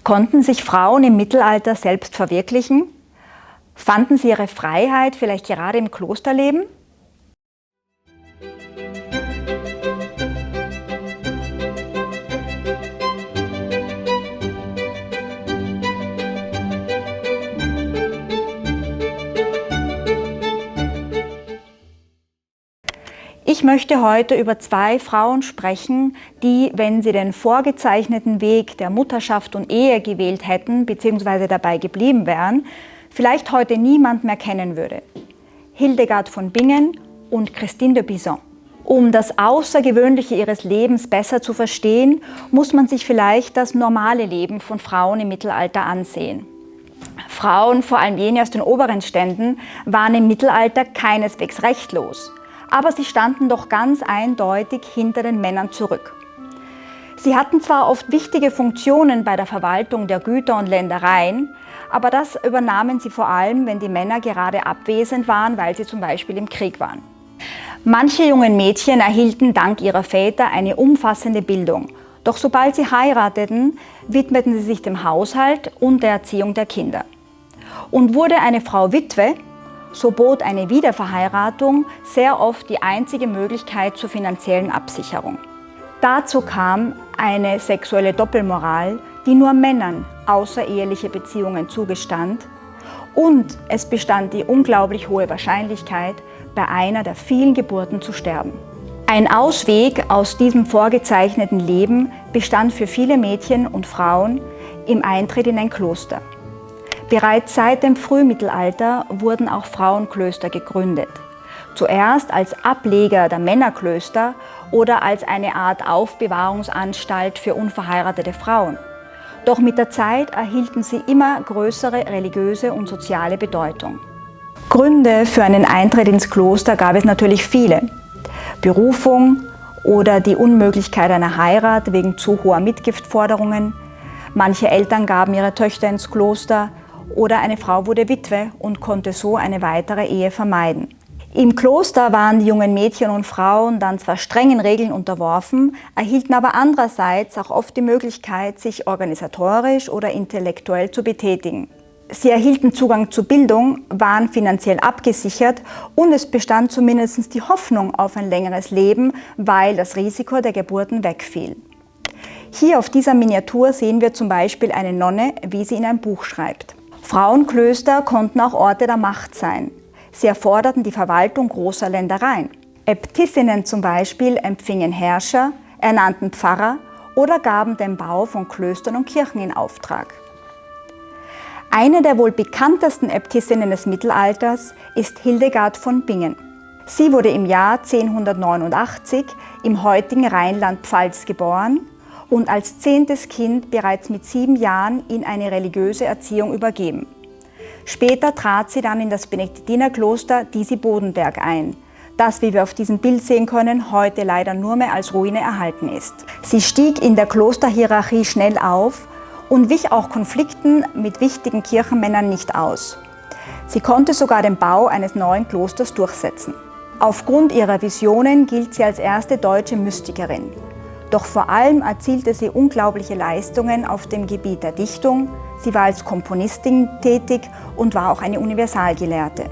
Konnten sich Frauen im Mittelalter selbst verwirklichen? Fanden sie ihre Freiheit vielleicht gerade im Klosterleben? Ich möchte heute über zwei Frauen sprechen, die, wenn sie den vorgezeichneten Weg der Mutterschaft und Ehe gewählt hätten bzw. dabei geblieben wären, vielleicht heute niemand mehr kennen würde. Hildegard von Bingen und Christine de Pizan. Um das Außergewöhnliche ihres Lebens besser zu verstehen, muss man sich vielleicht das normale Leben von Frauen im Mittelalter ansehen. Frauen, vor allem jene aus den oberen Ständen, waren im Mittelalter keineswegs rechtlos. Aber sie standen doch ganz eindeutig hinter den Männern zurück. Sie hatten zwar oft wichtige Funktionen bei der Verwaltung der Güter und Ländereien, aber das übernahmen sie vor allem, wenn die Männer gerade abwesend waren, weil sie zum Beispiel im Krieg waren. Manche jungen Mädchen erhielten dank ihrer Väter eine umfassende Bildung, doch sobald sie heirateten, widmeten sie sich dem Haushalt und der Erziehung der Kinder. Und wurde eine Frau Witwe, so bot eine Wiederverheiratung sehr oft die einzige Möglichkeit zur finanziellen Absicherung. Dazu kam eine sexuelle Doppelmoral, die nur Männern außereheliche Beziehungen zugestand, und es bestand die unglaublich hohe Wahrscheinlichkeit, bei einer der vielen Geburten zu sterben. Ein Ausweg aus diesem vorgezeichneten Leben bestand für viele Mädchen und Frauen im Eintritt in ein Kloster. Bereits seit dem Frühmittelalter wurden auch Frauenklöster gegründet. Zuerst als Ableger der Männerklöster oder als eine Art Aufbewahrungsanstalt für unverheiratete Frauen. Doch mit der Zeit erhielten sie immer größere religiöse und soziale Bedeutung. Gründe für einen Eintritt ins Kloster gab es natürlich viele. Berufung oder die Unmöglichkeit einer Heirat wegen zu hoher Mitgiftforderungen. Manche Eltern gaben ihre Töchter ins Kloster. Oder eine Frau wurde Witwe und konnte so eine weitere Ehe vermeiden. Im Kloster waren die jungen Mädchen und Frauen dann zwar strengen Regeln unterworfen, erhielten aber andererseits auch oft die Möglichkeit, sich organisatorisch oder intellektuell zu betätigen. Sie erhielten Zugang zu Bildung, waren finanziell abgesichert und es bestand zumindest die Hoffnung auf ein längeres Leben, weil das Risiko der Geburten wegfiel. Hier auf dieser Miniatur sehen wir zum Beispiel eine Nonne, wie sie in ein Buch schreibt. Frauenklöster konnten auch Orte der Macht sein. Sie erforderten die Verwaltung großer Ländereien. Äbtissinnen zum Beispiel empfingen Herrscher, ernannten Pfarrer oder gaben den Bau von Klöstern und Kirchen in Auftrag. Eine der wohl bekanntesten Äbtissinnen des Mittelalters ist Hildegard von Bingen. Sie wurde im Jahr 1089 im heutigen Rheinland-Pfalz geboren und als 10. Kind bereits mit 7 Jahren in eine religiöse Erziehung übergeben. Später trat sie dann in das Benediktinerkloster Disi-Bodenberg ein, das, wie wir auf diesem Bild sehen können, heute leider nur mehr als Ruine erhalten ist. Sie stieg in der Klosterhierarchie schnell auf und wich auch Konflikten mit wichtigen Kirchenmännern nicht aus. Sie konnte sogar den Bau eines neuen Klosters durchsetzen. Aufgrund ihrer Visionen gilt sie als erste deutsche Mystikerin. Doch vor allem erzielte sie unglaubliche Leistungen auf dem Gebiet der Dichtung. Sie war als Komponistin tätig und war auch eine Universalgelehrte.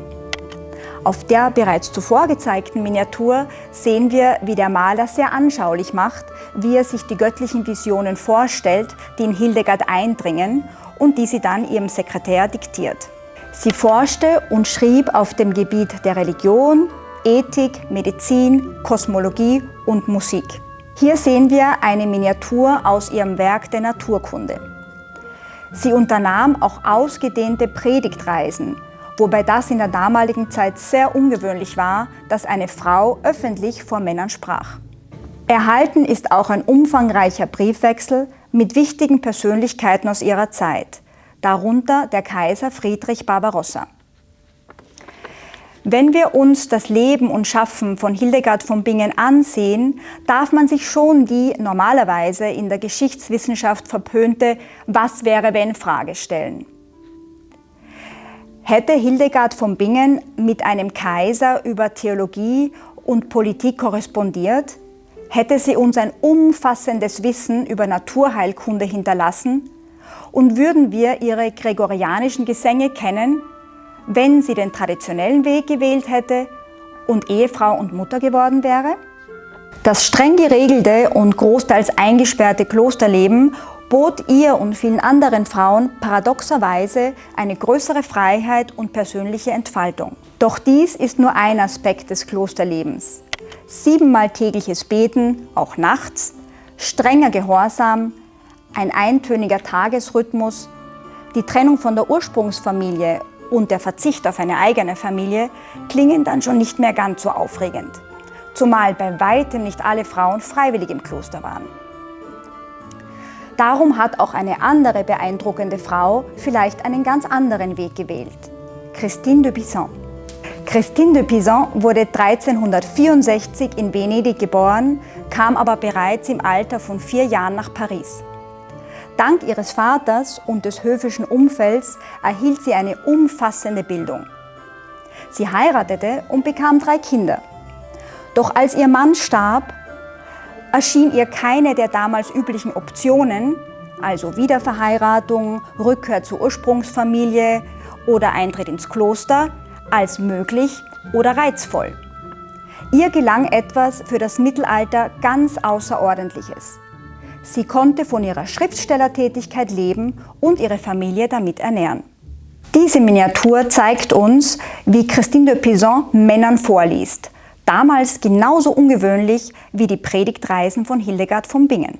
Auf der bereits zuvor gezeigten Miniatur sehen wir, wie der Maler sehr anschaulich macht, wie er sich die göttlichen Visionen vorstellt, die in Hildegard eindringen und die sie dann ihrem Sekretär diktiert. Sie forschte und schrieb auf dem Gebiet der Religion, Ethik, Medizin, Kosmologie und Musik. Hier sehen wir eine Miniatur aus ihrem Werk der Naturkunde. Sie unternahm auch ausgedehnte Predigtreisen, wobei das in der damaligen Zeit sehr ungewöhnlich war, dass eine Frau öffentlich vor Männern sprach. Erhalten ist auch ein umfangreicher Briefwechsel mit wichtigen Persönlichkeiten aus ihrer Zeit, darunter der Kaiser Friedrich Barbarossa. Wenn wir uns das Leben und Schaffen von Hildegard von Bingen ansehen, darf man sich schon die normalerweise in der Geschichtswissenschaft verpönte Was wäre wenn Frage stellen. Hätte Hildegard von Bingen mit einem Kaiser über Theologie und Politik korrespondiert, hätte sie uns ein umfassendes Wissen über Naturheilkunde hinterlassen Und würden wir ihre gregorianischen Gesänge kennen, wenn sie den traditionellen Weg gewählt hätte und Ehefrau und Mutter geworden wäre? Das streng geregelte und großteils eingesperrte Klosterleben bot ihr und vielen anderen Frauen paradoxerweise eine größere Freiheit und persönliche Entfaltung. Doch dies ist nur ein Aspekt des Klosterlebens. 7-mal tägliches Beten, auch nachts, strenger Gehorsam, ein eintöniger Tagesrhythmus, die Trennung von der Ursprungsfamilie und der Verzicht auf eine eigene Familie klingen dann schon nicht mehr ganz so aufregend. Zumal bei weitem nicht alle Frauen freiwillig im Kloster waren. Darum hat auch eine andere beeindruckende Frau vielleicht einen ganz anderen Weg gewählt: Christine de Pizan. Christine de Pizan wurde 1364 in Venedig geboren, kam aber bereits im Alter von 4 Jahren nach Paris. Dank ihres Vaters und des höfischen Umfelds erhielt sie eine umfassende Bildung. Sie heiratete und bekam 3 Kinder. Doch als ihr Mann starb, erschien ihr keine der damals üblichen Optionen, also Wiederverheiratung, Rückkehr zur Ursprungsfamilie oder Eintritt ins Kloster, als möglich oder reizvoll. Ihr gelang etwas für das Mittelalter ganz Außerordentliches. Sie konnte von ihrer Schriftstellertätigkeit leben und ihre Familie damit ernähren. Diese Miniatur zeigt uns, wie Christine de Pizan Männern vorliest. Damals genauso ungewöhnlich wie die Predigtreisen von Hildegard von Bingen.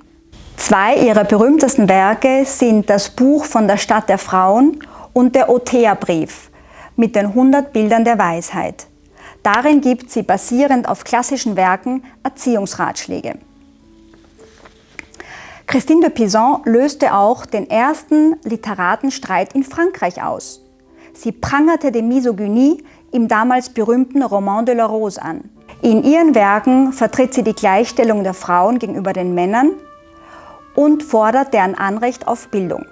2 ihrer berühmtesten Werke sind das Buch von der Stadt der Frauen und der Othea-Brief mit den 100 Bildern der Weisheit. Darin gibt sie basierend auf klassischen Werken Erziehungsratschläge. Christine de Pizan löste auch den ersten Literatenstreit in Frankreich aus. Sie prangerte die Misogynie im damals berühmten Roman de la Rose an. In ihren Werken vertritt sie die Gleichstellung der Frauen gegenüber den Männern und fordert deren Anrecht auf Bildung.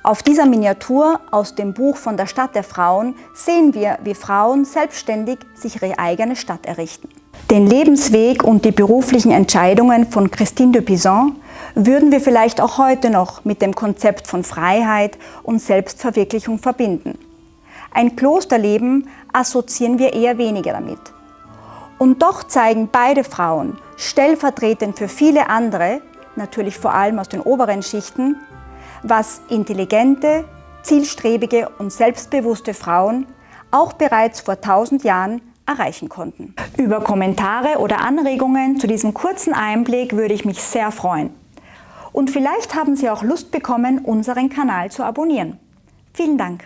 Auf dieser Miniatur aus dem Buch von der Stadt der Frauen sehen wir, wie Frauen selbstständig sich ihre eigene Stadt errichten. Den Lebensweg und die beruflichen Entscheidungen von Christine de Pizan würden wir vielleicht auch heute noch mit dem Konzept von Freiheit und Selbstverwirklichung verbinden. Ein Klosterleben assoziieren wir eher weniger damit. Und doch zeigen beide Frauen, stellvertretend für viele andere, natürlich vor allem aus den oberen Schichten, was intelligente, zielstrebige und selbstbewusste Frauen auch bereits vor 1000 Jahren erreichen konnten. Über Kommentare oder Anregungen zu diesem kurzen Einblick würde ich mich sehr freuen. Und vielleicht haben Sie auch Lust bekommen, unseren Kanal zu abonnieren. Vielen Dank.